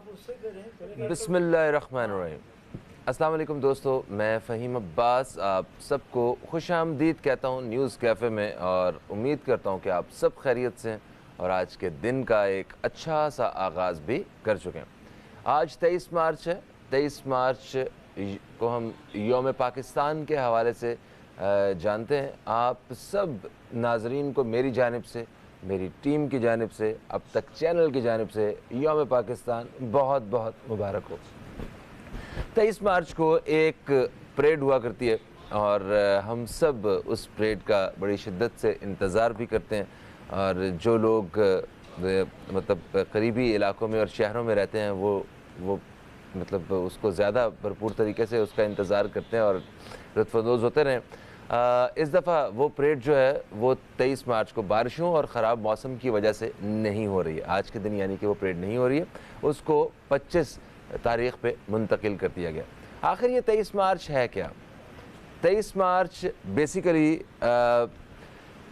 بسم اللہ الرحمن الرحیم۔ السلام علیکم دوستو، میں فہیم عباس آپ سب کو خوش آمدید کہتا ہوں نیوز کیفے میں، اور امید کرتا ہوں کہ آپ سب خیریت سے ہیں اور آج کے دن کا ایک اچھا سا آغاز بھی کر چکے ہیں۔ آج 23 مارچ ہے۔ 23 مارچ کو ہم یوم پاکستان کے حوالے سے جانتے ہیں۔ آپ سب ناظرین کو میری جانب سے، میری ٹیم کی جانب سے، اب تک چینل کی جانب سے یوم پاکستان بہت بہت مبارک ہو۔ 23 مارچ کو ایک پریڈ ہوا کرتی ہے اور ہم سب اس پریڈ کا بڑی شدت سے انتظار بھی کرتے ہیں، اور جو لوگ مطلب قریبی علاقوں میں اور شہروں میں رہتے ہیں وہ مطلب اس کو زیادہ بھرپور طریقے سے اس کا انتظار کرتے ہیں اور لطف اندوز ہوتے رہیں۔ اس دفعہ وہ پریڈ جو ہے وہ 23 مارچ کو بارشوں اور خراب موسم کی وجہ سے نہیں ہو رہی ہے۔ آج کے دن یعنی کہ وہ پریڈ نہیں ہو رہی ہے، اس کو 25 تاریخ پہ منتقل کر دیا گیا۔ آخر یہ 23 مارچ ہے کیا؟ 23 مارچ بیسیکلی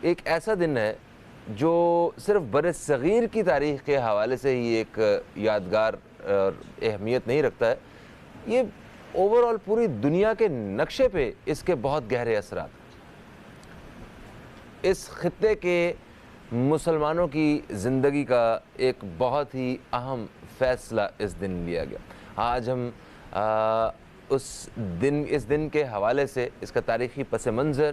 ایک ایسا دن ہے جو صرف بر صغیر کی تاریخ کے حوالے سے ہی ایک یادگار اور اہمیت نہیں رکھتا ہے، یہ اوورآل پوری دنیا کے نقشے پہ اس کے بہت گہرے اثرات۔ اس خطے کے مسلمانوں کی زندگی کا ایک بہت ہی اہم فیصلہ اس دن لیا گیا۔ آج ہم اس دن کے حوالے سے اس کا تاریخی پس منظر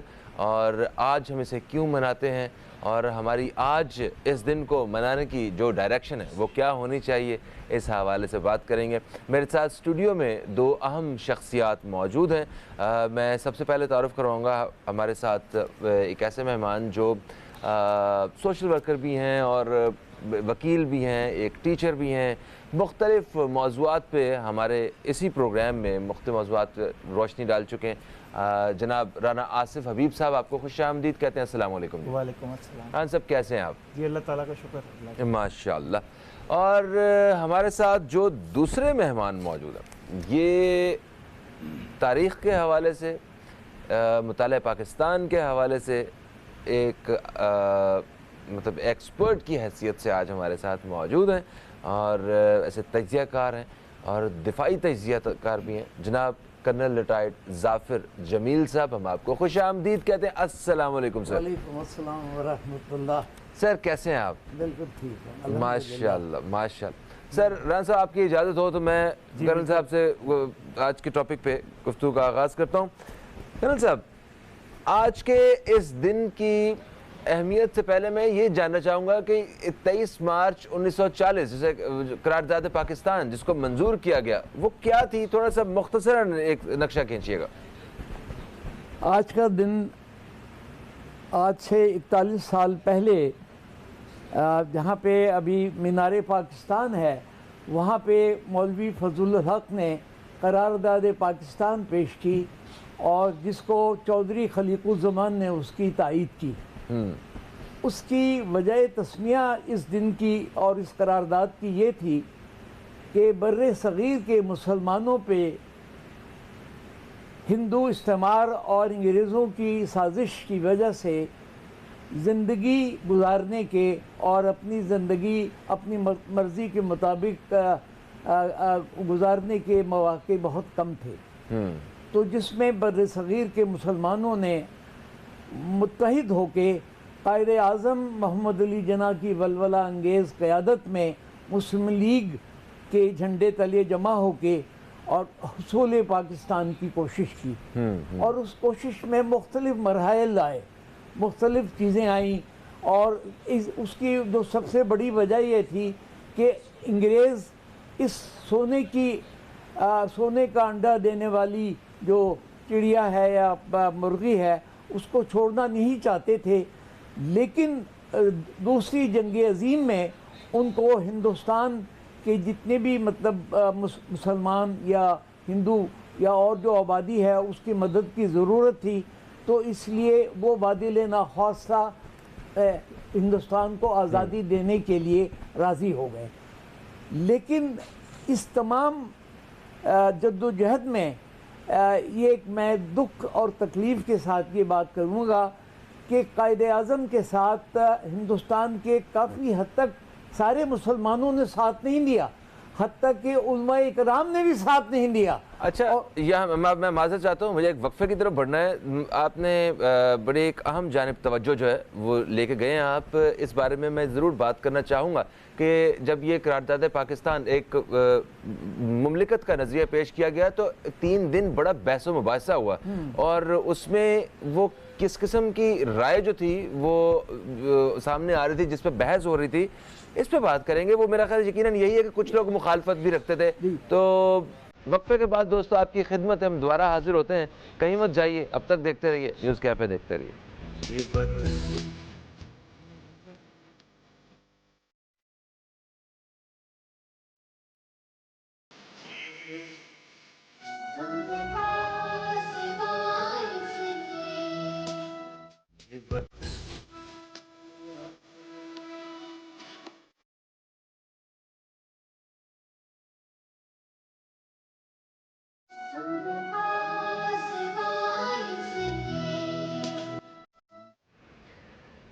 اور آج ہم اسے کیوں مناتے ہیں اور ہماری آج اس دن کو منانے کی جو ڈائریکشن ہے وہ کیا ہونی چاہیے، اس حوالے سے بات کریں گے۔ میرے ساتھ اسٹوڈیو میں دو اہم شخصیات موجود ہیں۔ میں سب سے پہلے تعارف کرواؤں گا ہمارے ساتھ ایک ایسے مہمان جو سوشل ورکر بھی ہیں اور وکیل بھی ہیں، ایک ٹیچر بھی ہیں، مختلف موضوعات پہ ہمارے اسی پروگرام میں مختلف موضوعات روشنی ڈال چکے ہیں۔ جناب رانا آصف حبیب صاحب، آپ کو خوش آمدید کہتے ہیں۔ السلام علیکم۔ وعلیکم السلام۔ خان صاحب کیسے ہیں آپ؟ جی اللہ تعالیٰ کا شکر۔ ماشاءاللہ۔ اور ہمارے ساتھ جو دوسرے مہمان موجود ہیں، یہ تاریخ کے حوالے سے، مطالعہ پاکستان کے حوالے سے ایک مطلب ایکسپرٹ کی حیثیت سے آج ہمارے ساتھ موجود ہیں اور ایسے تجزیہ کار ہیں اور دفاعی تجزیہ کار بھی ہیں، جناب کرنل ریٹائرڈ ظافر جمیل صاحب، ہم آپ کو خوش آمدید کہتے ہیں۔ السلام علیکم سر۔ وعلیکم السلام ورحمۃ اللہ۔ سر کیسے ہیں آپ؟ بالکل ٹھیک ہے، ماشاءاللہ ماشاءاللہ۔ سر رانا صاحب، آپ کی اجازت ہو تو میں کرنل صاحب سے آج کے ٹاپک پہ گفتگو کا آغاز کرتا ہوں۔ کرنل صاحب، آج کے اس دن کی اہمیت سے پہلے میں یہ جاننا چاہوں گا کہ 23 مارچ 1940 جسے قرارداد پاکستان جس کو منظور کیا گیا، وہ کیا تھی؟ تھوڑا سا مختصراً ایک نقشہ کھینچیے گا۔ آج کا دن آج سے 41 سال پہلے جہاں پہ ابھی مینار پاکستان ہے، وہاں پہ مولوی فضل الحق نے قرارداد پاکستان پیش کی اور جس کو چودھری خلیق الزمان نے اس کی تائید کی۔ اس کی وجہ تسمیہ اس دن کی اور اس قرارداد کی یہ تھی کہ بر صغیر کے مسلمانوں پہ ہندو استعمار اور انگریزوں کی سازش کی وجہ سے زندگی گزارنے کے اور اپنی زندگی اپنی مرضی کے مطابق گزارنے کے مواقع بہت کم تھے، تو جس میں بر صغیر کے مسلمانوں نے متحد ہو کے قائد اعظم محمد علی جناح کی ولولہ انگیز قیادت میں مسلم لیگ کے جھنڈے تلے جمع ہو کے اور حصول پاکستان کی کوشش کی، اور اس کوشش میں مختلف مراحل آئے، مختلف چیزیں آئیں، اور اس کی جو سب سے بڑی وجہ یہ تھی کہ انگریز اس سونے کا انڈا دینے والی جو چڑیا ہے یا مرغی ہے اس کو چھوڑنا نہیں چاہتے تھے، لیکن دوسری جنگ عظیم میں ان کو ہندوستان کے جتنے بھی مطلب مسلمان یا ہندو یا اور جو آبادی ہے اس کی مدد کی ضرورت تھی، تو اس لیے وہ بادل ناخواستہ ہندوستان کو آزادی دینے کے لیے راضی ہو گئے۔ لیکن اس تمام جدوجہد میں یہ میں دکھ اور تکلیف کے ساتھ یہ بات کروں گا کہ قائد اعظم کے ساتھ ہندوستان کے کافی حد تک سارے مسلمانوں نے ساتھ نہیں دیا، हत्ता कि उलमा इकराम ने भी साथ नहीं दिया। अच्छा, यहाँ मैं माज़रत चाहता हूँ, मुझे एक वक्फे की तरफ बढ़ना है। आपने बड़ी एक अहम जानिब तवज्जो जो है वो लेके गए हैं आप। इस बारे में मैं ज़रूर बात करना चाहूँगा कि जब ये करारदाद पाकिस्तान एक मुमलिकत का नज़रिया पेश किया गया तो 3 दिन बड़ा बहस व मुबाहिसा हुआ, और उसमें वो किस किस्म की राय जो थी वो सामने आ रही थी, जिस पर बहस हो रही थी, इस पे बात करेंगे। वो मेरा ख्याल यकीनन यही है कि कुछ लोग मुखालफत भी रखते थे। तो वक्फे के बाद दोस्तों आपकी खिदमत हम दोबारा हाजिर होते हैं, कहीं मत जाइए, अब तक देखते रहिए न्यूज़ कैफे, देखते रहिए।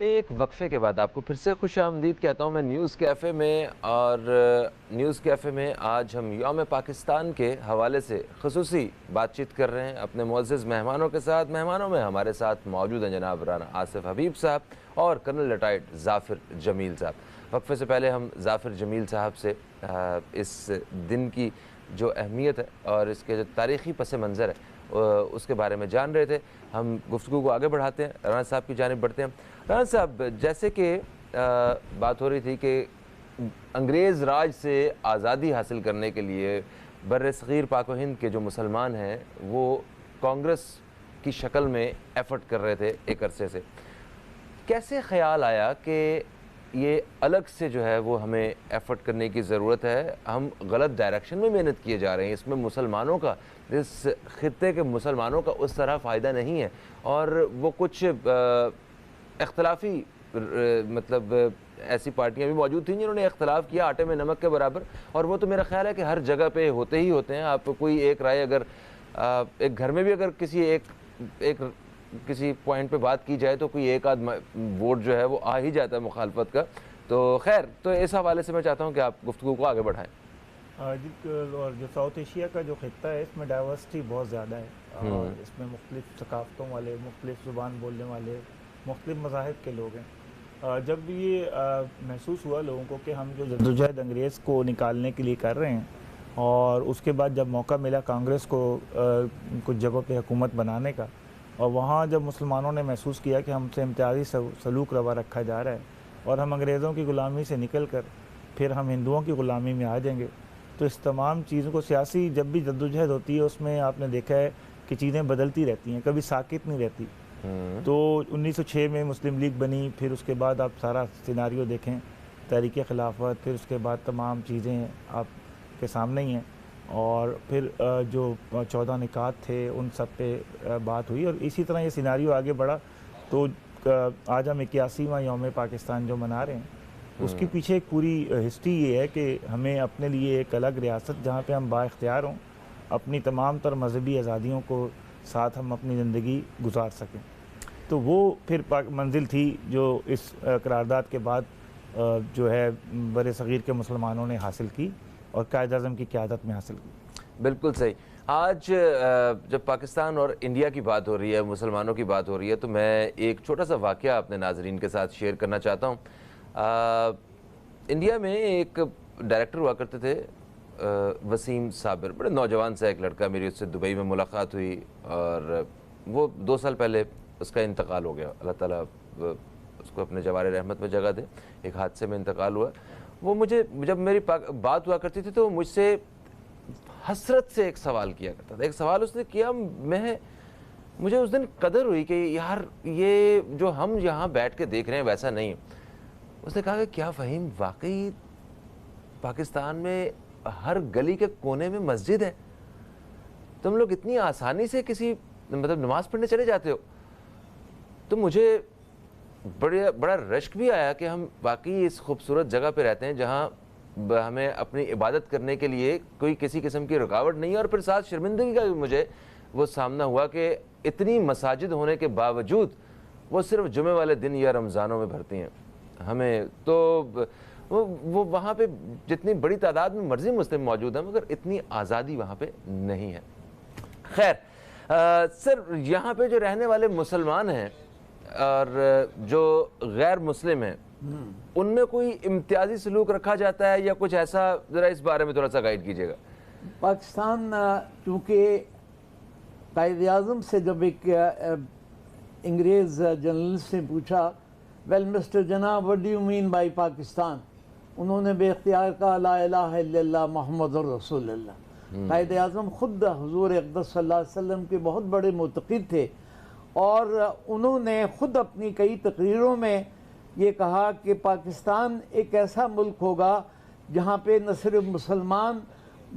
एक वक्फे के बाद आपको फिर से खुशामदीद कहता हूँ मैं न्यूज़ कैफ़े में। और न्यूज़ कैफ़े में आज हम यौम पाकिस्तान के हवाले से ख़ुसूसी बातचीत कर रहे हैं अपने मुअज़्ज़ज़ मेहमानों के साथ। मेहमानों में हमारे साथ मौजूद हैं जनाब राना आसिफ हबीब साहब और कर्नल रिटायर्ड ज़ाफ़िर जमील साहब। वक्फे से पहले हम ज़ाफ़िर जमील साहब से इस दिन की जो अहमियत है और इसके जो तारीख़ी पस मंज़र है उसके बारे में जान रहे थे। हम गुफ्तगू को आगे बढ़ाते हैं, राना साहब की जानिब बढ़ते हैं। राना साहब, जैसे कि बात हो रही थी कि अंग्रेज़ राज से आज़ादी हासिल करने के लिए बर्र सग़ीर पाक व हिंद के जो मुसलमान हैं वो कांग्रेस की शक्ल में एफ़र्ट कर रहे थे एक अरसे से। कैसे ख़्याल आया कि ये अलग से जो है वो हमें एफ़र्ट करने की ज़रूरत है, हम गलत डायरेक्शन में मेहनत किए जा रहे हैं, इसमें मुसलमानों का, इस ख़ित्ते के मुसलमानों का उस तरह फ़ायदा नहीं है, और वो कुछ इख्तलाफी मतलब ऐसी पार्टियां भी मौजूद थीं जिन्होंने इख्तलाफ किया आटे में नमक के बराबर, और वो तो मेरा ख्याल है कि हर जगह पे होते ही होते हैं। आप कोई एक राय अगर एक घर में भी अगर किसी पॉइंट पे बात की जाए तो कोई एक आध वोट जो है वो आ ही जाता है मुखालफत का। तो खैर, तो इस हवाले से मैं चाहता हूँ कि आप गुफ्तगू को आगे बढ़ाएं। और जो साउथ एशिया का जो खित्ता है इसमें डाइवर्सिटी बहुत ज़्यादा है, और इसमें मुख्तलिफ़ सकाफ़तों वाले, मुख्तलिफ़ ज़ुबान बोलने वाले, मुख्तलिफ़ मज़ाहिब के लोग हैं। जब ये महसूस हुआ लोगों को कि हम जो जद्दोजहद अंग्रेज़ को निकालने के लिए कर रहे हैं, और उसके बाद जब मौका मिला कांग्रेस को कुछ जगहों पे हुकूमत बनाने का, और वहाँ जब मुसलमानों ने महसूस किया कि हमसे इम्तियाज़ी सलूक रवा रखा जा रहा है और हम अंग्रेज़ों की ग़ुलामी से निकल कर फिर हम हिंदुओं की ग़ुलामी में आ जाएंगे, तो इस तमाम चीज़ों को, सियासी जब भी जद्दोजहद होती है उसमें आपने देखा है कि चीज़ें बदलती रहती हैं, कभी साकित नहीं रहती। तो 1906 में मुस्लिम लीग बनी, फिर उसके बाद आप सारा सिनारियो देखें, तहरीक खिलाफत, फिर उसके बाद तमाम चीज़ें आपके सामने ही हैं, और फिर जो 14 निकात थे उन सब पे बात हुई, और इसी तरह ये सिनारियो आगे बढ़ा। तो आज हम 81वां यौम पाकिस्तान जो मना रहे हैं, उसके पीछे एक पूरी हिस्ट्री ये है कि हमें अपने लिए एक अलग रियासत जहाँ पे हम बाइख्तियार हों, अपनी तमाम तर मजहबी आज़ादियों को साथ हम अपनी ज़िंदगी गुजार सकें। तो वो फिर मंजिल थी जो इस करारदाद के बाद जो है बड़े सग़ीर के मुसलमानों ने हासिल की और कायद-ए-आज़म की क़यादत में हासिल की। बिल्कुल सही। आज जब पाकिस्तान और इंडिया की बात हो रही है, मुसलमानों की बात हो रही है, तो मैं एक छोटा सा वाक़या अपने नाज़रीन के साथ शेयर करना चाहता हूँ। इंडिया में एक डायरेक्टर हुआ करते थे वसीम साबिर, बड़े नौजवान सा एक लड़का, मेरी उससे दुबई में मुलाकात हुई और वो 2 साल पहले उसका इंतकाल हो गया। अल्लाह ताला उसको अपने जवारे रहमत में जगह दे। एक हादसे में इंतकाल हुआ। वो मुझे, जब मेरी बात हुआ करती थी तो मुझसे हसरत से एक सवाल किया करता था। एक सवाल उसने किया, मुझे उस दिन कदर हुई कि यार ये जो हम यहाँ बैठ के देख रहे हैं वैसा नहीं। उसने कहा कि क्या फ़हीम, वाकई पाकिस्तान में हर गली के कोने में मस्जिद है? तुम लोग इतनी आसानी से किसी मतलब नमाज पढ़ने चले जाते हो? तो मुझे बड़ा रश्क भी आया कि हम वाकई इस खूबसूरत जगह पे रहते हैं जहाँ हमें अपनी इबादत करने के लिए कोई किसी किस्म की रुकावट नहीं है। और फिर साथ शर्मिंदगी का भी मुझे वो सामना हुआ कि इतनी मसाजिद होने के बावजूद वो सिर्फ जुमे वाले दिन या रमज़ानों में भरती हैं। हमें तो وہ وہاں پہ جتنی بڑی تعداد میں مرضی مسلم موجود ہیں مگر اتنی آزادی وہاں پہ نہیں ہے. خیر سر یہاں پہ جو رہنے والے مسلمان ہیں اور جو غیر مسلم ہیں ان میں کوئی امتیازی سلوک رکھا جاتا ہے یا کچھ ایسا؟ ذرا اس بارے میں تھوڑا سا گائیڈ کیجیے گا. پاکستان چونکہ قائد اعظم سے جب ایک انگریز جرنلسٹ نے پوچھا well mister Jinnah what do you mean by Pakistan, انہوں نے بے اختیار کہا لا الہ الا اللہ محمد رسول اللہ. قائد اعظم خود حضور اقدس صلی اللہ علیہ وسلم کے بہت بڑے معتقد تھے اور انہوں نے خود اپنی کئی تقریروں میں یہ کہا کہ پاکستان ایک ایسا ملک ہوگا جہاں پہ نہ صرف مسلمان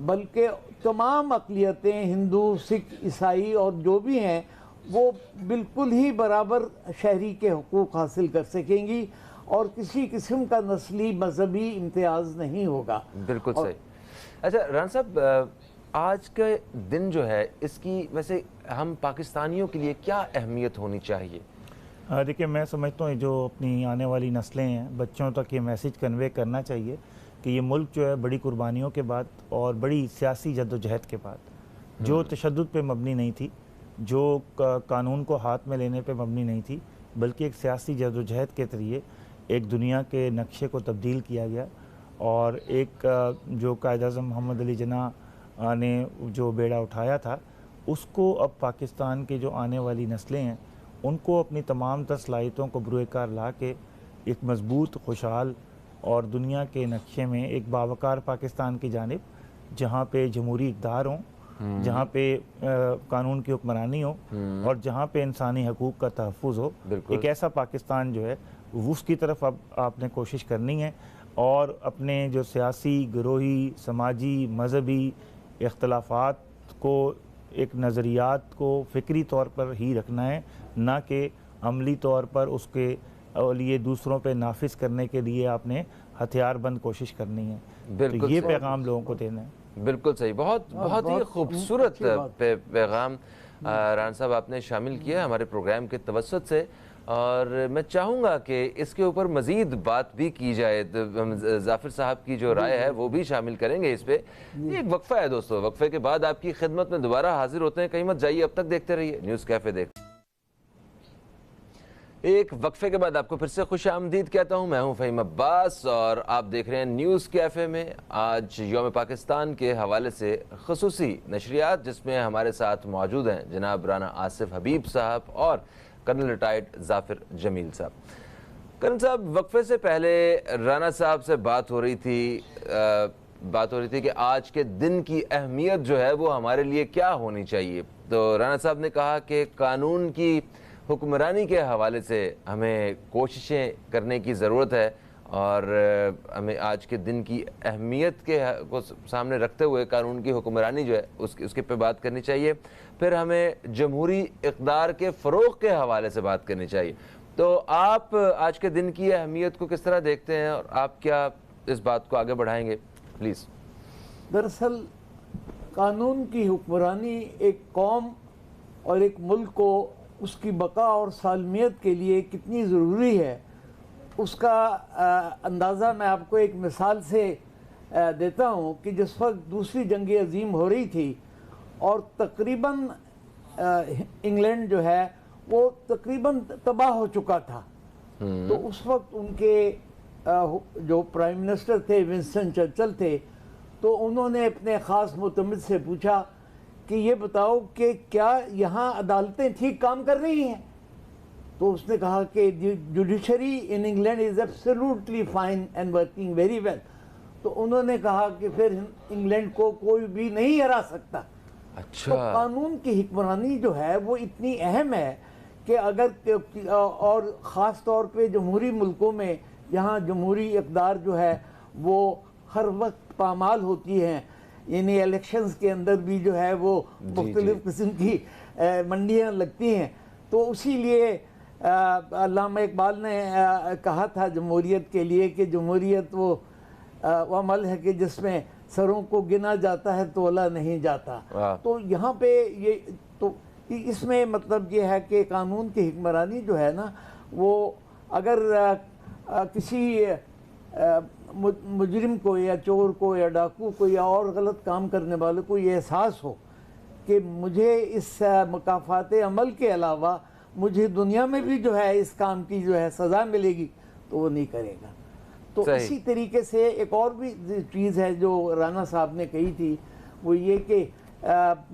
بلکہ تمام اقلیتیں ہندو، سکھ، عیسائی اور جو بھی ہیں وہ بالکل ہی برابر شہری کے حقوق حاصل کر سکیں گی اور کسی قسم کا نسلی مذہبی امتیاز نہیں ہوگا. بالکل صحیح. اچھا رانا صاحب آج کے دن جو ہے اس کی ویسے ہم پاکستانیوں کے لیے کیا اہمیت ہونی چاہیے؟ دیکھیں میں سمجھتا ہوں جو اپنی آنے والی نسلیں ہیں بچوں تک یہ میسیج کنوے کرنا چاہیے کہ یہ ملک جو ہے بڑی قربانیوں کے بعد اور بڑی سیاسی جدوجہد کے بعد جو تشدد پہ مبنی نہیں تھی، جو قانون کو ہاتھ میں لینے پہ مبنی نہیں تھی، بلکہ ایک سیاسی جدوجہد کے ذریعے ایک دنیا کے نقشے کو تبدیل کیا گیا اور ایک جو قائد اعظم محمد علی جناح نے جو بیڑا اٹھایا تھا اس کو اب پاکستان کے جو آنے والی نسلیں ہیں ان کو اپنی تمام تر صلاحیتوں کو بروئے کار لا کے ایک مضبوط، خوشحال اور دنیا کے نقشے میں ایک باوقار پاکستان کی جانب جہاں پہ جمہوری اقدار ہوں، جہاں پہ قانون کی حکمرانی ہو اور جہاں پہ انسانی حقوق کا تحفظ ہو، ایک ایسا پاکستان جو ہے اس کی طرف اب آپ نے کوشش کرنی ہے اور اپنے جو سیاسی، گروہی، سماجی، مذہبی اختلافات کو ایک نظریات کو فکری طور پر ہی رکھنا ہے، نہ کہ عملی طور پر اس کے لیے دوسروں پہ نافذ کرنے کے لیے آپ نے ہتھیار بند کوشش کرنی ہے. تو یہ پیغام لوگوں کو دینا ہے. بالکل صحیح. بہت ہی خوبصورت پیغام رانا صاحب آپ نے شامل کیا ہمارے پروگرام کے توسط سے اور میں چاہوں گا کہ اس کے اوپر مزید بات بھی کی جائے. ظافر صاحب کی جو رائے ہے وہ بھی شامل کریں گے اس پہ. ایک وقفہ ہے دوستو، وقفے کے بعد آپ کی خدمت میں دوبارہ حاضر ہوتے ہیں. کہیں مت جائیے، اب تک دیکھتے رہیے نیوز کیفے. ایک وقفے کے بعد آپ کو پھر سے خوش آمدید کہتا ہوں. میں ہوں فہیم عباس اور آپ دیکھ رہے ہیں نیوز کیفے میں. آج یوم پاکستان کے حوالے سے خصوصی نشریات جس میں ہمارے ساتھ موجود ہیں جناب رانا آصف حبیب صاحب اور کرنل ریٹائرڈ ظافر جمیل صاحب. کرنل صاحب وقفے سے پہلے رانا صاحب سے بات ہو رہی تھی کہ آج کے دن کی اہمیت جو ہے وہ ہمارے لیے کیا ہونی چاہیے. تو رانا صاحب نے کہا کہ قانون کی حکمرانی کے حوالے سے ہمیں کوششیں کرنے کی ضرورت ہے اور ہمیں آج کے دن کی اہمیت کو سامنے رکھتے ہوئے قانون کی حکمرانی جو ہے اس کے پہ بات کرنی چاہیے. پھر ہمیں جمہوری اقدار کے فروغ کے حوالے سے بات کرنی چاہیے. تو آپ آج کے دن کی اہمیت کو کس طرح دیکھتے ہیں اور آپ کیا اس بات کو آگے بڑھائیں گے پلیز؟ دراصل قانون کی حکمرانی ایک قوم اور ایک ملک کو اس کی بقا اور سالمیت کے لیے کتنی ضروری ہے اس کا اندازہ میں آپ کو ایک مثال سے دیتا ہوں کہ جس وقت دوسری جنگ عظیم ہو رہی تھی اور تقریباً انگلینڈ جو ہے وہ تقریباً تباہ ہو چکا تھا، تو اس وقت ان کے جو پرائم منسٹر تھے ونسٹن چرچل تھے، تو انہوں نے اپنے خاص معتمد سے پوچھا کہ یہ بتاؤ کہ کیا یہاں عدالتیں ٹھیک کام کر رہی ہیں؟ تو اس نے کہا کہ judiciary in England is absolutely fine and working very well. تو انہوں نے کہا کہ پھر انگلینڈ کو کوئی بھی نہیں ہرا سکتا. اچھا. تو قانون کی حکمرانی جو ہے وہ اتنی اہم ہے کہ اگر اور خاص طور پہ جمہوری ملکوں میں جہاں جمہوری اقدار جو ہے وہ ہر وقت پامال ہوتی ہیں، یعنی الیکشنز کے اندر بھی جو ہے وہ مختلف قسم کی منڈیاں لگتی ہیں. تو اسی لیے علامہ اقبال نے کہا تھا جمہوریت کے لیے کہ جمہوریت وہ عمل ہے کہ جس میں سروں کو گنا جاتا ہے تولا نہیں جاتا. تو یہاں پہ تو اس میں مطلب یہ ہے کہ قانون کی حکمرانی جو ہے نا وہ اگر کسی मुजरिम को या चोर को या डाकू को या और गलत काम करने वाले को ये एहसास हो कि मुझे इस मकाफात अमल के अलावा मुझे दुनिया में भी जो है इस काम की जो है सज़ा मिलेगी, तो वो नहीं करेगा। तो सही। इसी तरीके से एक और भी चीज़ है जो राना साहब ने कही थी, वो ये कि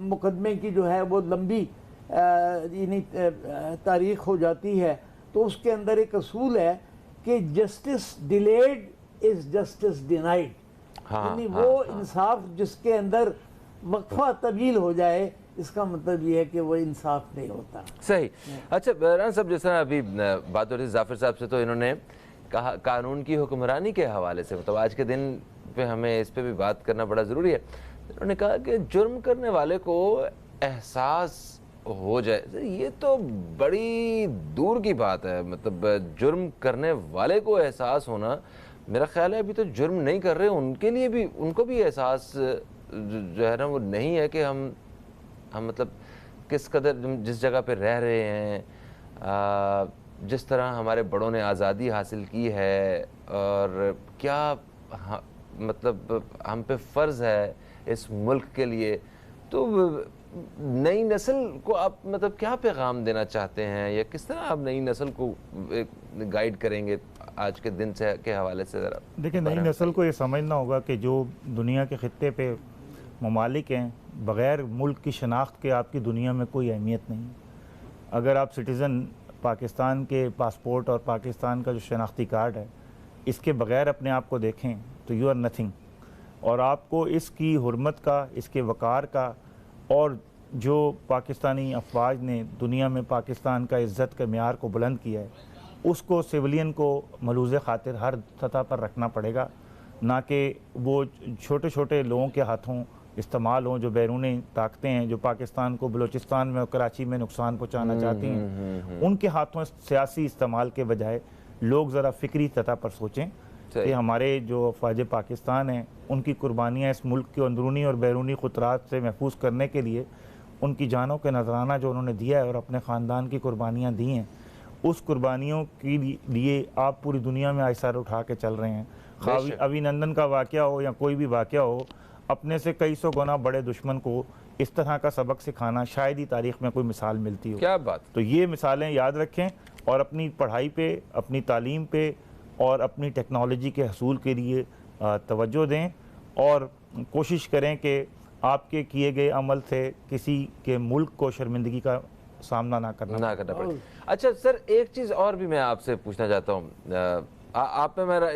मुकदमे की जो है वो लंबी यानी तारीख हो जाती है, तो उसके अंदर एक असूल है कि justice delayed is justice denied. हाँ, यानी हाँ, वो हाँ। इंसाफ जिसके अंदर वक्फा तवील हो जाए, इसका मतलब ये है कि वो इंसाफ नहीं होता। सही। अच्छा राना साहब, जिस तरह अभी बात हो रही थी जाफिर साहब से, तो इन्होंने कहा कानून की हुक्मरानी के हवाले से, मतलब आज के दिन पे हमें इस पे भी बात करना बड़ा ज़रूरी है। उन्होंने कहा कि जुर्म करने वाले को एहसास हो जाए, ये तो बड़ी दूर की बात है। मतलब जुर्म करने वाले को एहसास होना, मेरा ख्याल है अभी तो जुर्म नहीं कर रहे उनके लिए भी, उनको भी एहसास जो है ना वो नहीं है कि हम मतलब किस कदर जिस जगह पे रह रहे हैं, जिस तरह हमारे बड़ों ने आज़ादी हासिल की है, और क्या मतलब हम पे फ़र्ज़ है इस मुल्क के लिए। तो नई नस्ल को आप मतलब क्या पैगाम देना चाहते हैं, या किस तरह आप नई नस्ल को गाइड करेंगे आज के दिन से के हवाले से? ज़रा देखिए, नई नस्ल को ये समझना होगा कि जो दुनिया के खित्ते पे ममालिक हैं, बग़ैर मुल्क की शनाख्त के आपकी दुनिया में कोई अहमियत नहीं। अगर आप सिटीज़न पाकिस्तान के पासपोर्ट और पाकिस्तान का जो शनाख्ती कार्ड है, इसके बग़ैर अपने आप को देखें तो यू आर नथिंग। और आपको इसकी हुर्मत का, इसके वक़ार का, और जो पाकिस्तानी अफवाज ने दुनिया में पाकिस्तान का इज़्ज़त के मेयार को बुलंद किया है, उसको सिविलियन को मलूज़ ख़ातिर हर सतह पर रखना पड़ेगा, ना कि वो छोटे छोटे लोगों के हाथों इस्तेमाल हों जो बैरूनी ताकतें हैं, जो पाकिस्तान को बलूचिस्तान में और कराची में नुकसान पहुँचाना चाहती हैं, उनके हाथों सियासी इस्तेमाल के बजाय लोग ज़रा फ़िक्री सतह पर सोचें कि हमारे जो अफवाज पाकिस्तान हैं, उनकी कुर्बानियाँ इस मुल्क के अंदरूनी और बैरूनी ख़तरात से महफूज करने के लिए, उनकी जानों के नजराना जो उन्होंने दिया है और अपने ख़ानदान की कुर्बानियाँ दी हैं, उस कुर्बानियों के लिए आप पूरी दुनिया में आइसार उठा के चल रहे हैं। अभिनंदन का वाक़या हो या कोई भी वाक़या हो, अपने से कई सौ गुना बड़े दुश्मन को इस तरह का सबक सिखाना शायद ही तारीख़ में कोई मिसाल मिलती हो। क्या बात। तो ये मिसालें याद रखें और अपनी पढ़ाई पे, अपनी तालीम पे और अपनी टेक्नोलॉजी के हसूल के लिए तवज्जो दें, और कोशिश करें कि आपके किए गए अमल से किसी के मुल्क को शर्मिंदगी का सामना ना करना पड़े। अच्छा सर, एक चीज़ और भी मैं आपसे पूछना चाहता हूँ। आप में मेरा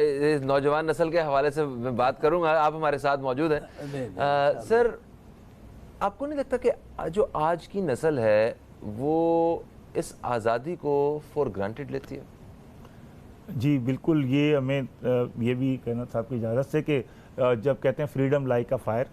नौजवान नस्ल के हवाले से मैं बात करूँगा, आप हमारे साथ मौजूद हैं। सर, आपको नहीं लगता कि जो आज की नस्ल है वो इस आज़ादी को फॉर ग्रांटेड लेती है? जी बिल्कुल, ये हमें ये भी कहना था आपकी इजाज़त से कि जब कहते हैं फ्रीडम लाइक अ फायर,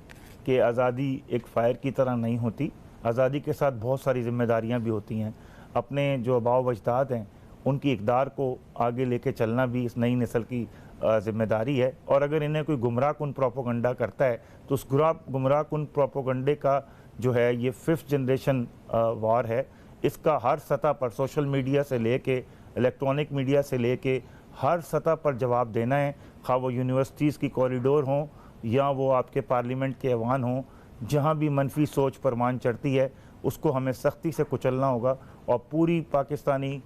कि आज़ादी एक फ़ायर की तरह नहीं होती, आज़ादी के साथ बहुत सारी ज़िम्मेदारियां भी होती हैं। अपने जो आबाओ व अजदाद हैं उनकी इक़दार को आगे लेके चलना भी इस नई नस्ल की ज़िम्मेदारी है। और अगर इन्हें कोई गुमराह कुन प्रोपोगंडा करता है तो उस गुमराह कुन प्रोपोगंडे का जो है ये 5th जनरेशन वार है। इसका हर सतह पर, सोशल मीडिया से लेके इलेक्ट्रॉनिक मीडिया से लेके हर सतह पर जवाब देना है, खा वो यूनिवर्सिटीज़ की कॉरिडोर हों या वो आपके पार्लियामेंट के ऐवान हों। जहाँ भी मनफी सोच परमान चढ़ती है उसको हमें सख्ती से कुचलना होगा और पूरी पाकिस्तानी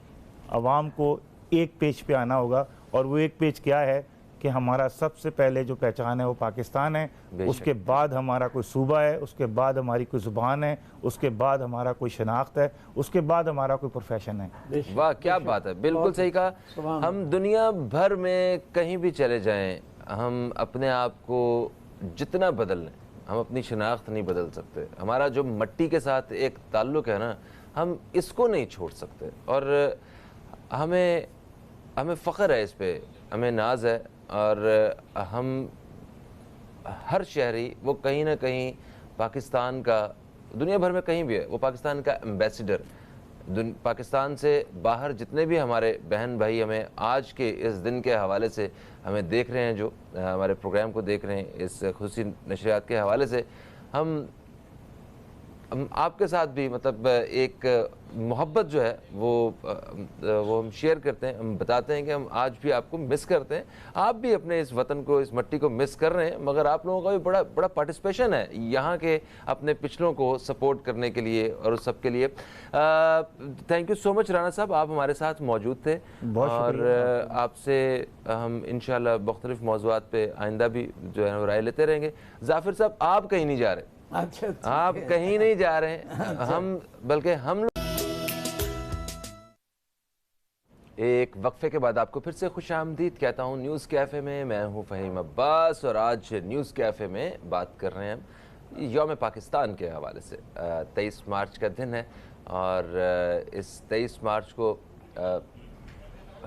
अवाम को एक पेज पे आना होगा। और वो एक पेज क्या है कि हमारा सबसे पहले जो पहचान है वो पाकिस्तान है, उसके बाद हमारा कोई सूबा है, उसके बाद हमारी कोई ज़ुबान है, उसके बाद हमारा कोई शनाख्त है, उसके बाद हमारा कोई प्रोफेशन है। वाह क्या बात है, बिल्कुल सही कहा। हम दुनिया भर में कहीं भी चले जाएं, हम अपने आप को जितना बदल लें, हम अपनी शनाख्त नहीं बदल सकते। हमारा जो मट्टी के साथ एक ताल्लुक़ है ना, हम इसको नहीं छोड़ सकते। और हमें फ़ख्र है इस पे, हमें नाज है। और हम हर शहरी वो कहीं ना कहीं पाकिस्तान का, दुनिया भर में कहीं भी है, वो पाकिस्तान का एम्बेसडर। पाकिस्तान से बाहर जितने भी हमारे बहन भाई हमें आज के इस दिन के हवाले से हमें देख रहे हैं, जो हमारे प्रोग्राम को देख रहे हैं, इस खुशी नशरियात के हवाले से, हम آپ کے ساتھ بھی مطلب ایک محبت جو ہے وہ ہم شیئر کرتے ہیں, ہم بتاتے ہیں کہ ہم آج بھی آپ کو مس کرتے ہیں, آپ بھی اپنے اس وطن کو, اس مٹی کو مس کر رہے ہیں, مگر آپ لوگوں کا بھی بڑا بڑا پارٹیسپیشن ہے یہاں کے اپنے پچھلوں کو سپورٹ کرنے کے لیے اور اس سب کے لیے. تھینک یو سو مچ رانا صاحب, آپ ہمارے ساتھ موجود تھے, بہت اور شکریہ آپ سے ہم انشاءاللہ مختلف موضوعات پہ آئندہ بھی جو ہے رائے لیتے رہیں گے. ظافر صاحب آپ کہیں نہیں جا رہے, اچھا آپ کہیں نہیں جا رہے ہیں, ہم بلکہ ہم لوگ ایک وقفے کے بعد آپ کو پھر سے خوش آمدید کہتا ہوں نیوز کیفے میں. میں ہوں فہیم عباس, اور آج نیوز کیفے میں بات کر رہے ہیں یوم پاکستان کے حوالے سے. 23 مارچ کا دن ہے, اور اس 23 مارچ کو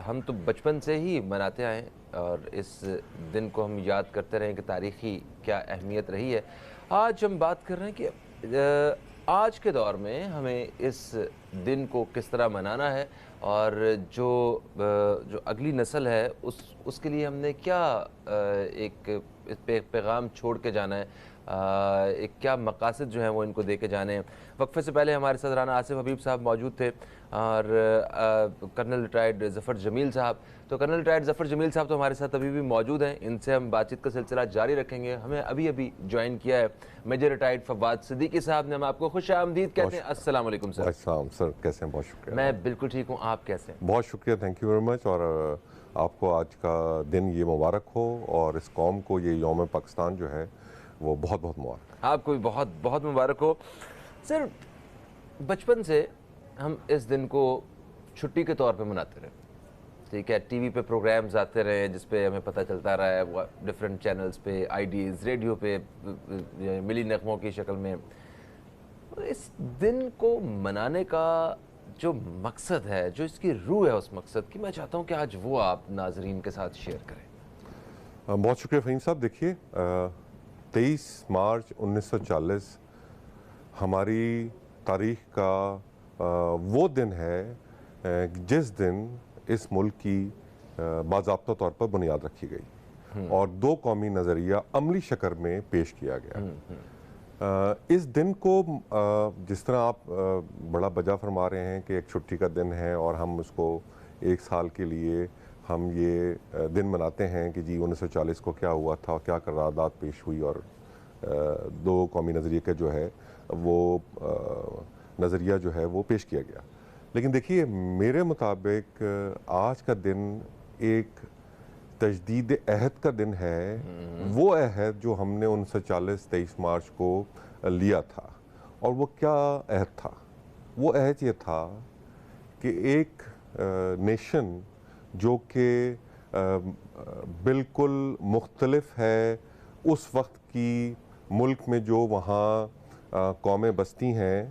ہم تو بچپن سے ہی مناتے آئے ہیں, اور اس دن کو ہم یاد کرتے رہے کہ تاریخی کیا اہمیت رہی ہے. آج ہم بات کر رہے ہیں کہ آج کے دور میں ہمیں اس دن کو کس طرح منانا ہے, اور جو اگلی نسل ہے اس کے لیے ہم نے کیا ایک پیغام چھوڑ کے جانا ہے, ایک کیا مقاصد جو ہیں وہ ان کو دے کے جانے ہیں. وقفے سے پہلے ہمارے ساتھ رانا آصف حبیب صاحب موجود تھے, اور کرنل ریٹائرڈ ظفر جمیل صاحب. تو کرنل ریٹائرڈ ظفر جمیل صاحب تو ہمارے ساتھ ابھی بھی موجود ہیں, ان سے ہم بات چیت کا سلسلہ جاری رکھیں گے. ہمیں ابھی جوائن کیا ہے میجر ریٹائرڈ فواد صدیقی صاحب نے, ہم آپ کو خوش آمدید کہتے ہیں. السلام علیکم سر. السلام سر, کیسے ہیں؟ بہت شکریہ. میں بالکل ٹھیک ہوں, آپ کیسے ہیں؟ بہت شکریہ, تھینک یو ویری مچ. اور آپ کو آج کا دن یہ مبارک ہو, اور اس قوم کو یہ یوم پاکستان جو ہے وہ بہت بہت مبارک. آپ کو بھی بہت بہت مبارک ہو. سر, بچپن سے ہم اس دن کو چھٹی کے طور پہ مناتے رہے, ٹھیک ہے, ٹی وی پہ پروگرامز آتے رہے جس پہ ہمیں پتہ چلتا رہا ہے, ڈفرینٹ چینلز پہ, آئی ڈیز, ریڈیو پہ ملی نغموں کی شکل میں. اس دن کو منانے کا جو مقصد ہے, جو اس کی روح ہے اس مقصد کی, میں چاہتا ہوں کہ آج وہ آپ ناظرین کے ساتھ شیئر کریں. بہت شکریہ فہیم صاحب. دیکھیے, 23 مارچ 1940 ہماری تاریخ کا وہ دن ہے جس دن اس ملک کی باضابطہ طور پر بنیاد رکھی گئی اور 2 قومی نظریہ عملی شکل میں پیش کیا گیا. اس دن کو جس طرح آپ بڑا بجا فرما رہے ہیں کہ ایک چھٹی کا دن ہے, اور ہم اس کو 1 سال کے لیے ہم یہ دن مناتے ہیں کہ جی 1940 کو کیا ہوا تھا, کیا قرارداد پیش ہوئی, اور 2 قومی نظریے کا جو ہے وہ نظریہ جو ہے وہ پیش کیا گیا. لیکن دیکھیے, میرے مطابق آج کا دن ایک تجدید عہد کا دن ہے. وہ عہد جو ہم نے 1940 23 مارچ کو لیا تھا, اور وہ کیا عہد تھا؟ وہ عہد یہ تھا کہ ایک نیشن جو کہ بالکل مختلف ہے اس وقت کی ملک میں جو وہاں قومیں بستی ہیں,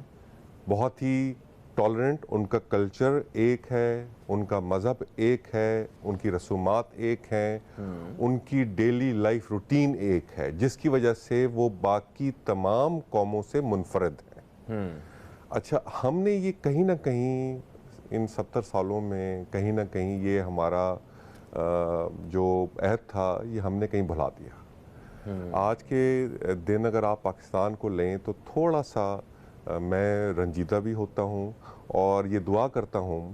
بہت ہی ٹالرنٹ, ان کا کلچر ایک ہے, ان کا مذہب ایک ہے, ان کی رسومات ایک ہیں, ان کی ڈیلی لائف روٹین ایک ہے, جس کی وجہ سے وہ باقی تمام قوموں سے منفرد ہیں. اچھا, ہم نے یہ کہیں نہ کہیں ان 70 سالوں میں کہیں نہ کہیں یہ ہمارا جو عہد تھا یہ ہم نے کہیں بھلا دیا. آج کے دن اگر آپ پاکستان کو لیں تو تھوڑا سا میں رنجیدہ بھی ہوتا ہوں, اور یہ دعا کرتا ہوں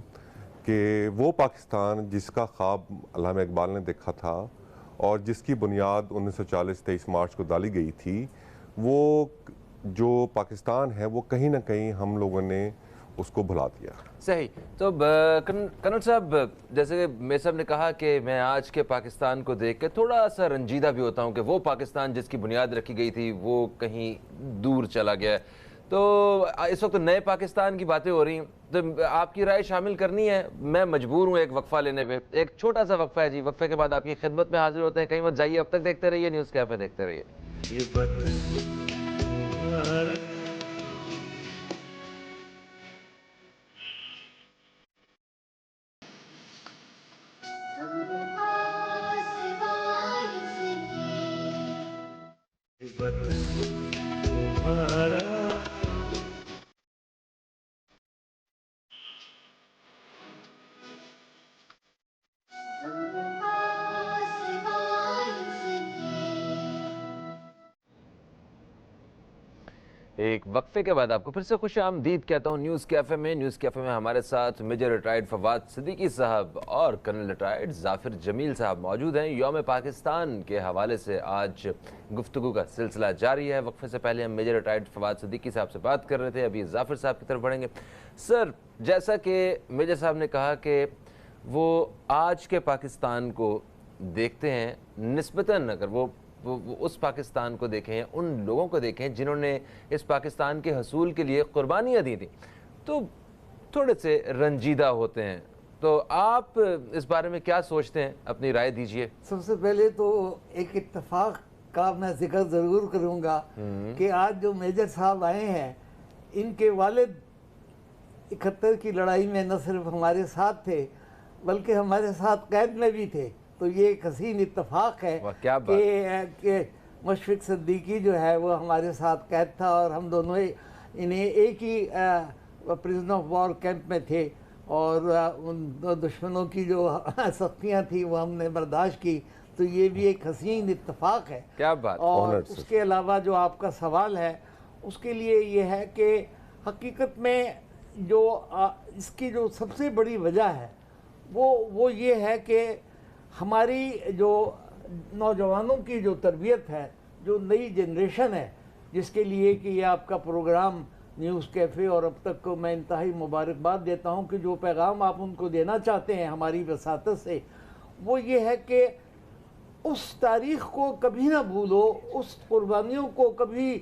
کہ وہ پاکستان جس کا خواب علامہ اقبال نے دیکھا تھا اور جس کی بنیاد 1940 23 مارچ کو ڈالی گئی تھی, وہ جو پاکستان ہے وہ کہیں نہ کہیں ہم لوگوں نے اس کو بھلا دیا. صحیح. تو کرنل صاحب, جیسے کہ میرے صاحب نے کہا کہ میں آج کے پاکستان کو دیکھ کے تھوڑا سا رنجیدہ بھی ہوتا ہوں کہ وہ پاکستان جس کی بنیاد رکھی گئی تھی وہ کہیں دور چلا گیا ہے. تو اس وقت نئے پاکستان کی باتیں ہو رہی ہیں, تو آپ کی رائے شامل کرنی ہے. میں مجبور ہوں ایک وقفہ لینے پہ. ایک چھوٹا سا وقفہ ہے جی, وقفے کے بعد آپ کی خدمت میں حاضر ہوتے ہیں. کہیں مت جائیے, اب تک دیکھتے رہیے نیوز کیفے, دیکھتے رہیے. एक वक्फे के बाद आपको फिर से खुश आमदीद कहता हूँ न्यूज़ कैफ़े में। न्यूज़ कैफ़े में हमारे साथ मेजर रिटायर्ड फवाद सिद्दीकी साहब और कर्नल रिटायर्ड जाफिर जमील साहब मौजूद हैं। यौम पाकिस्तान के हवाले से आज गुफ्तगू का सिलसिला जारी है। वक्फे से पहले हम मेजर रिटायर्ड फवाद सिद्दीकी साहब से बात कर रहे थे, अभी जाफिर साहब की तरफ बढ़ेंगे। सर, जैसा कि मेजर साहब ने कहा कि वो आज के पाकिस्तान को देखते हैं, निस्बतन अगर वो उस पाकिस्तान को देखें, उन लोगों को देखें जिन्होंने इस पाकिस्तान के हसूल के लिए कुर्बानियाँ दी थी, तो थोड़े से रंजीदा होते हैं। तो आप इस बारे में क्या सोचते हैं, अपनी राय दीजिए। सबसे पहले तो एक इत्तेफाक का मैं जिक्र ज़रूर करूँगा कि आज जो मेजर साहब आए हैं, इनके वालिद 71 की लड़ाई में न सिर्फ हमारे साथ थे बल्कि हमारे साथ कैद में भी थे। तो ये एक हसीन इत्तेफाक है कि मुशफिक सिद्दीकी जो है वो हमारे साथ कैद था और हम दोनों इन्हें एक ही प्रिजन ऑफ वॉर कैंप में थे और उन दुश्मनों की जो सख्तियाँ थी वो हमने बर्दाश्त की। तो ये भी एक हसीन इत्तेफाक है। क्या बात। और उसके अलावा जो आपका सवाल है उसके लिए ये है कि हकीकत में जो इसकी जो सबसे बड़ी वजह है वो ये है कि हमारी जो नौजवानों की जो तरबियत है, जो नई जनरेशन है, जिसके लिए कि ये आपका प्रोग्राम न्यूज़ कैफ़े और अब तक को मैं इंतहाई मुबारकबाद देता हूँ कि जो पैगाम आप उनको देना चाहते हैं हमारी वसातत से, वो ये है कि उस तारीख़ को कभी ना भूलो, उस कुर्बानियों को कभी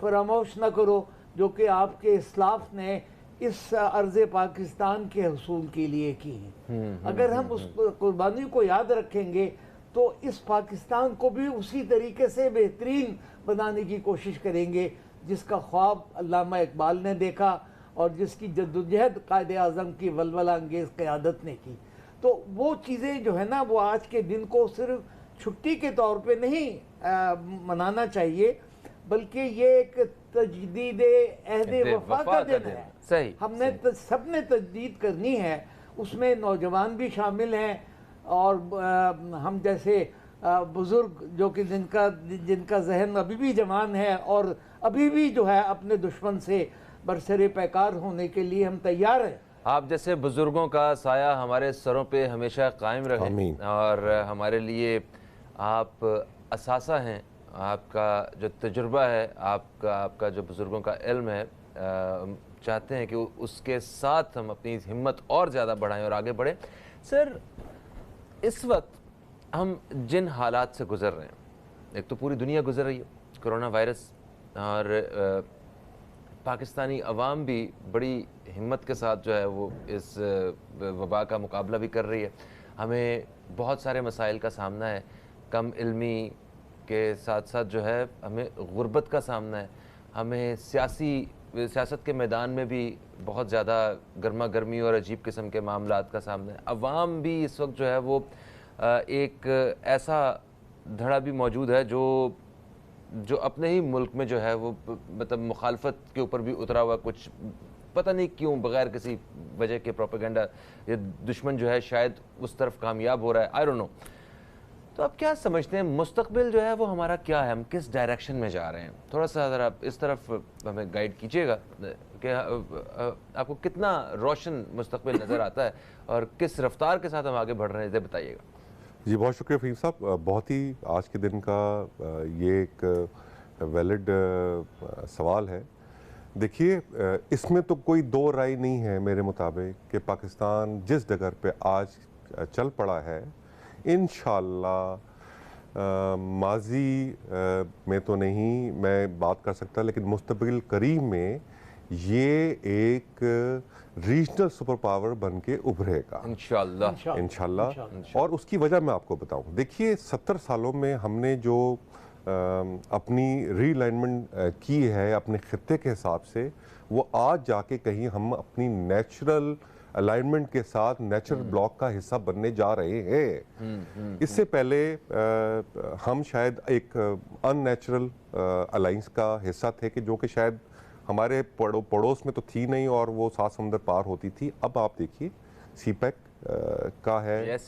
फरामोश ना करो जो कि आपके इस्लाफ ने इस अर्ज़ पाकिस्तान के हसूल के लिए की हैं। अगर हम उस कुर्बानी को याद रखेंगे तो इस पाकिस्तान को भी उसी तरीके से बेहतरीन बनाने की कोशिश करेंगे जिसका ख्वाब अल्लामा इकबाल ने देखा और जिसकी जद्दोजहद कायदे आज़म की वलवला अंगेज़ क़यादत ने की। तो वो चीज़ें जो है ना, वो आज के दिन को सिर्फ छुट्टी के तौर पे नहीं मनाना चाहिए, बल्कि ये एक तजदीद अहद वफा का दिन है। सही, हमने सबने तजदीद करनी है, उसमें नौजवान भी शामिल हैं और हम जैसे बुज़ुर्ग जो कि जिनका जहन अभी भी जवान है और अभी भी जो है अपने दुश्मन से बरसरे पैकार होने के लिए हम तैयार हैं। आप जैसे बुज़ुर्गों का साया हमारे सरों पे हमेशा कायम रहे और हमारे लिए आप असासा हैं। आपका जो तजुर्बा है, आपका जो बुज़ुर्गों का इल्म है, चाहते हैं कि उसके साथ हम अपनी हिम्मत और ज़्यादा बढ़ाएं और आगे बढ़ें। सर, इस वक्त हम जिन हालात से गुज़र रहे हैं, एक तो पूरी दुनिया गुज़र रही है, कोरोना वायरस, और पाकिस्तानी अवाम भी बड़ी हिम्मत के साथ जो है वो इस वबा का मुकाबला भी कर रही है। हमें बहुत सारे मसाइल का सामना है, कम इल्मी के साथ साथ जो है हमें गुर्बत का सामना है, हमें सियासत के मैदान में भी बहुत ज़्यादा गर्मा गर्मी और अजीब किस्म के मामलात का सामना है। अवाम भी इस वक्त जो है वो एक ऐसा धड़ा भी मौजूद है जो अपने ही मुल्क में जो है वो मतलब मुखालफत के ऊपर भी उतरा हुआ, कुछ पता नहीं क्यों बग़ैर किसी वजह के प्रोपेगेंडा, ये दुश्मन जो है शायद उस तरफ कामयाब हो रहा है, आई डोंट नो। तो आप क्या समझते हैं मुस्तकबिल जो है वो हमारा क्या है, हम किस डायरेक्शन में जा रहे हैं? थोड़ा सा अगर आप इस तरफ हमें गाइड कीजिएगा कि आपको कितना रोशन मुस्तकबिल नज़र आता है और किस रफ्तार के साथ हम आगे बढ़ रहे हैं, इसे बताइएगा। जी, बहुत शुक्रिया फ़हीम साहब। बहुत ही आज के दिन का ये एक वैलिड सवाल है। देखिए, इसमें तो कोई दो राय नहीं है मेरे मुताबिक कि पाकिस्तान जिस डगर पे आज चल पड़ा है, इंशाअल्लाह माजी में तो नहीं मैं बात कर सकता, लेकिन मुस्तकबिल करीब में ये एक रीजनल सुपर पावर बन के उभरेगा इंशाअल्लाह। और उसकी वजह मैं आपको बताऊं। देखिए, 70 सालों में हमने जो अपनी रीअलाइनमेंट की है अपने खित्ते के हिसाब से, वो आज जाके कहीं हम अपनी नेचुरल अलाइनमेंट के साथ नेचुरल ब्लॉक का हिस्सा बनने जा रहे हैं। इससे पहले हम शायद एक अननेचुरल अलाइंस का हिस्सा थे कि जो कि शायद हमारे पड़ोस में तो थी नहीं और वो 7 समुंदर पार होती थी। अब आप देखिए सीपैक का है,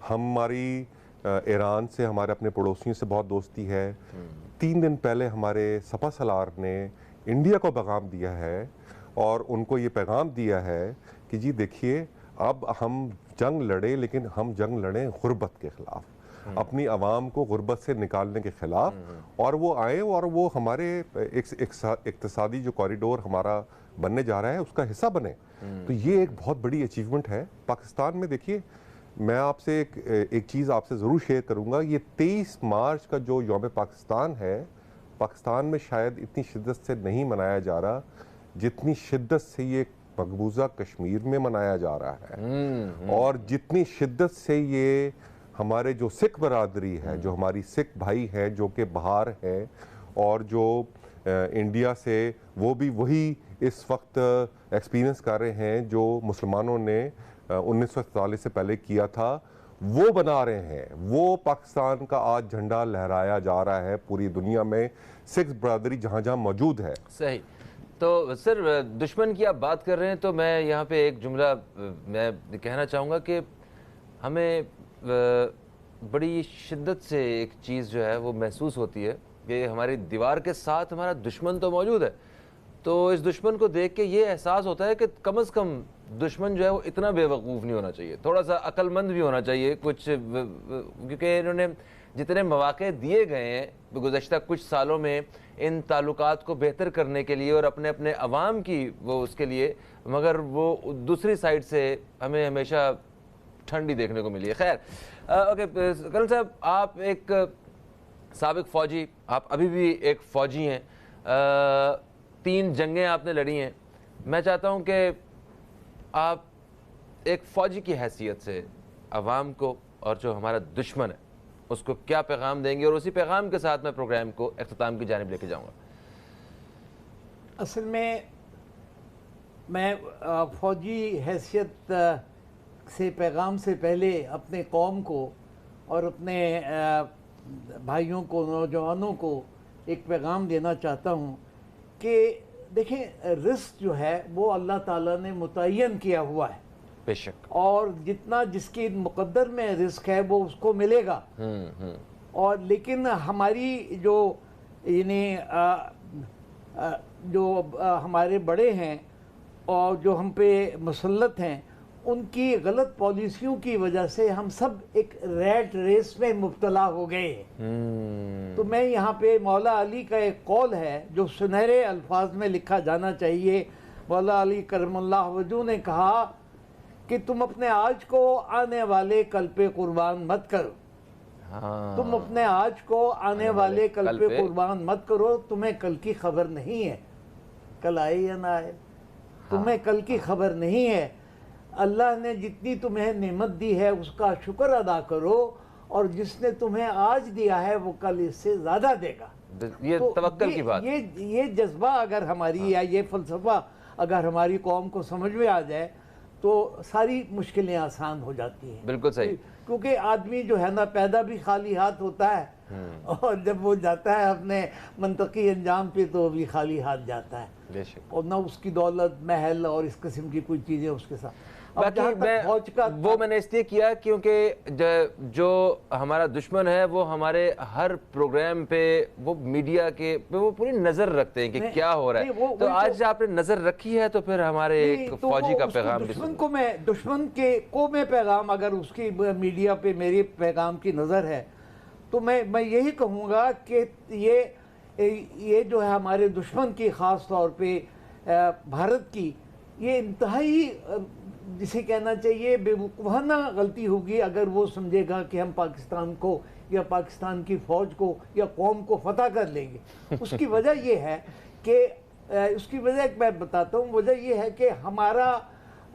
हमारी ईरान से हमारे अपने पड़ोसियों से बहुत दोस्ती है। 3 दिन पहले हमारे सपा सलार ने इंडिया को पैगाम दिया है और उनको ये पैगाम दिया है कि जी देखिए अब हम जंग लड़े, लेकिन हम जंग लड़े गुर्बत के खिलाफ, अपनी आवाम को गुर्बत से निकालने के खिलाफ, और वो आए और वो हमारे इक्तिसादी जो कॉरिडोर हमारा बनने जा रहा है उसका हिस्सा बने। तो ये एक बहुत बड़ी अचीवमेंट है पाकिस्तान में। देखिए मैं आपसे एक चीज़ आपसे ज़रूर शेयर करूँगा, ये 23 मार्च का जो यौम पाकिस्तान है, पाकिस्तान में शायद इतनी शिद्दत से नहीं मनाया जा रहा जितनी शिद्दत से ये मकबूजा कश्मीर में मनाया जा रहा है, और जितनी शिद्दत से ये हमारे जो सिख बरादरी है, जो हमारी सिख भाई हैं जो कि बाहर हैं और जो इंडिया से वो भी वही इस वक्त एक्सपीरियंस कर रहे हैं जो मुसलमानों ने 1947 से पहले किया था, वो बना रहे हैं। वो पाकिस्तान का आज झंडा लहराया जा रहा है पूरी दुनिया में, सिख बरादरी जहाँ जहाँ मौजूद है। सही। तो सर दुश्मन की आप बात कर रहे हैं तो मैं यहाँ पे एक जुमला मैं कहना चाहूँगा कि हमें बड़ी शिद्दत से एक चीज़ जो है वो महसूस होती है कि हमारी दीवार के साथ हमारा दुश्मन तो मौजूद है, तो इस दुश्मन को देख के ये एहसास होता है कि कम से कम दुश्मन जो है वो इतना बेवकूफ़ नहीं होना चाहिए, थोड़ा सा अक्लमंद भी होना चाहिए कुछ, क्योंकि इन्होंने जितने मौक़े दिए गए हैं गुज़श्ता कुछ सालों में इन ताल्लुकात को बेहतर करने के लिए और अपने अपने अवाम की वो उसके लिए, मगर वो दूसरी साइड से हमें हमेशा ठंडी देखने को मिली है। खैर ओके कर्नल साहब, आप एक साबिक फ़ौजी, आप अभी भी एक फ़ौजी हैं, 3 जंगें आपने लड़ी हैं। मैं चाहता हूं कि आप एक फ़ौजी की हैसियत से अवाम को और जो हमारा दुश्मन है उसको क्या पैगाम देंगे, और उसी पैगाम के साथ मैं प्रोग्राम को इख्तिताम की जानिब लेके जाऊंगा। असल में मैं फ़ौजी हैसियत से पैगाम से पहले अपने कौम को और अपने भाइयों को, नौजवानों को एक पैगाम देना चाहता हूँ कि देखें रिस्क जो है वो अल्लाह ताला ने मुतय्यन किया हुआ है, बेशक, और जितना जिसकी मुक़द्दर में रिस्क है वो उसको मिलेगा। और लेकिन हमारी जो यानी जो हमारे बड़े हैं और जो हम पे मुसल्लत हैं, उनकी गलत पॉलिसियों की वजह से हम सब एक रैट रेस में मुब्तला हो गए। तो मैं यहाँ पे मौला अली का एक कौल है जो सुनहरे अल्फाज में लिखा जाना चाहिए। मौला अली करमुल्लाह वजू ने कहा कि तुम अपने आज को आने वाले कल पे कुर्बान मत करो। तुम अपने आज को आने वाले कल पे कुर्बान मत करो, तुम्हें कल की खबर नहीं है, कल आए या ना आए, तुम्हें कल की खबर नहीं है। अल्लाह ने जितनी तुम्हें नेमत दी है उसका शुक्र अदा करो, और जिसने तुम्हें आज दिया है वो कल इससे ज़्यादा देगा। ये तो तवक्कल की बात, ये जज्बा अगर हमारी या ये फ़लसफ़ा अगर हमारी कौम को समझ में आ जाए तो सारी मुश्किलें आसान हो जाती हैं। बिल्कुल सही, क्योंकि आदमी जो है ना पैदा भी खाली हाथ होता है, और जब वो जाता है अपने मंतकी अंजाम पे तो भी खाली हाथ जाता है, और ना उसकी दौलत महल और इस किस्म की कोई चीज़ें उसके साथ। बाकी वो मैंने इसलिए किया क्योंकि जो हमारा दुश्मन है वो हमारे हर प्रोग्राम पे वो मीडिया के पे वो पूरी नजर रखते हैं कि क्या हो रहा है। तो आज आपने नजर रखी है तो फिर हमारे एक फौजी का पैगाम दुश्मन को मैं पैगाम, अगर उसकी मीडिया पे मेरी पैगाम की नज़र है तो मैं यही कहूँगा कि ये जो है हमारे दुश्मन की ख़ास तौर पे भारत की ये इंतहाई जिसे कहना चाहिए बेवकूफ़ाना गलती होगी अगर वो समझेगा कि हम पाकिस्तान को या पाकिस्तान की फ़ौज को या कौम को फतह कर लेंगे। उसकी वजह ये है कि उसकी वजह मैं बताता हूँ, वजह ये है कि हमारा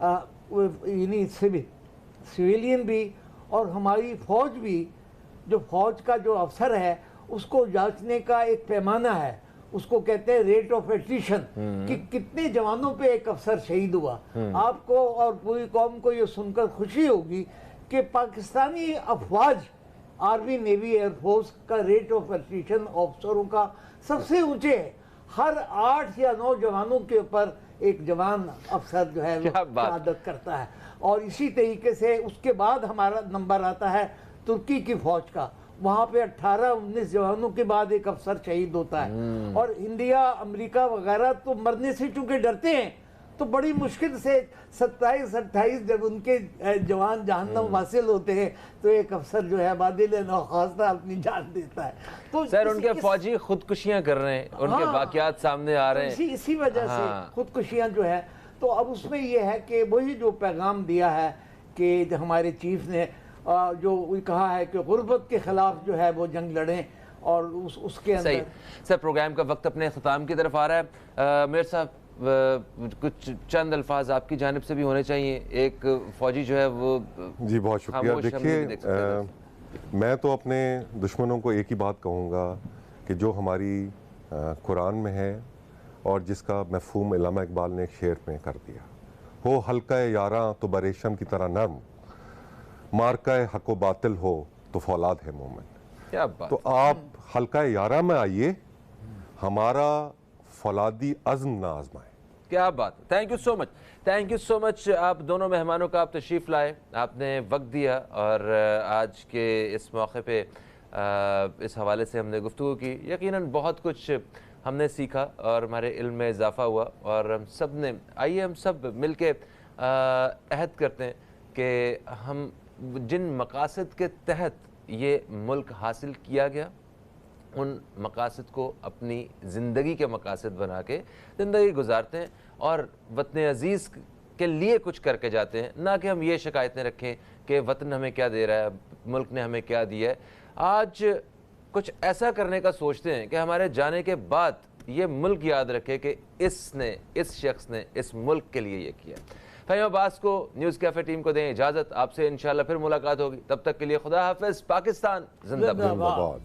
यानी सिविलियन भी और हमारी फ़ौज भी, जो फ़ौज का जो अफसर है उसको जांचने का एक पैमाना है, उसको कहते हैं रेट ऑफ एट्रिशन, कि कितने जवानों पे एक अफसर शहीद हुआ। आपको और पूरी कौम को ये सुनकर खुशी होगी कि पाकिस्तानी अफवाज, आर्मी, नेवी, एयरफोर्स का रेट ऑफ एट्रिशन अफसरों का सबसे ऊंचे है। हर 8 या 9 जवानों के ऊपर एक जवान अफसर जो है शहादत करता है। और इसी तरीके से उसके बाद हमारा नंबर आता है तुर्की की फ़ौज का, वहाँ पे 18-19 जवानों के बाद एक अफसर शहीद होता है। और इंडिया, अमेरिका वगैरह तो मरने से चूंकि डरते हैं, तो बड़ी मुश्किल से 27-28 जब उनके जवान जहन्नम वासिल होते हैं तो एक अफसर जो है बादिल नौखास्ता अपनी जान देता है। तो सर उनके फौजी खुदकुशियां कर रहे हैं, उनके वाकयात सामने आ रहे हैं, इसी वजह से खुदकुशियां जो है। तो अब उसमें ये है कि वही जो पैगाम दिया है कि हमारे चीफ ने जो कहा है कि गुर्बत के खिलाफ जो है वो जंग लड़ें, और उसके अंदर सही। सर प्रोग्राम का वक्त अपने ख़िताम की तरफ आ रहा है। मेयर साहब कुछ चंद अल्फाज आपकी जानिब से भी होने चाहिए। एक फौजी जो है वो जी बहुत शुक्रिया। देखिए मैं तो अपने दुश्मनों को एक ही बात कहूँगा कि जो हमारी कुरान में है और जिसका मफ़हूम इल्लामा इकबाल ने एक शेर में कर दिया, हो हल्का यारां तो बरेशम की तरह नरम, मार्का हक व बातिल हो तो फौलाद है मोमिन। क्या बात। तो आप हल्का यारा में आइए, हमारा फौलादी अज़्म ना आजमाएं। क्या बात। Thank you so much, thank you so much आप दोनों मेहमानों का। आप तशरीफ़ लाए, आपने वक्त दिया, और आज के इस मौके पे इस हवाले से हमने गुफ्तगू की। यकीनन बहुत कुछ हमने सीखा और हमारे इल्म में इजाफ़ा हुआ, और हम सब ने, आइए हम सब मिल के अहद करते हैं कि हम जिन मकासद के तहत ये मुल्क हासिल किया गया, उन मकासद को अपनी ज़िंदगी के मकासद बना के ज़िंदगी गुजारते हैं और वतन अज़ीज़ के लिए कुछ करके जाते हैं। ना कि हम ये शिकायतें रखें कि वतन हमें क्या दे रहा है, मुल्क ने हमें क्या दिया है। आज कुछ ऐसा करने का सोचते हैं कि हमारे जाने के बाद ये मुल्क याद रखे कि इसने, इस शख्स ने इस मुल्क के लिए ये किया। फ़हीम अब्बास को, न्यूज़ कैफ़े टीम को दें इजाज़त। आपसे इंशाअल्लाह फिर मुलाकात होगी। तब तक के लिए खुदा हाफ़िज़। पाकिस्तान जिंदाबाद।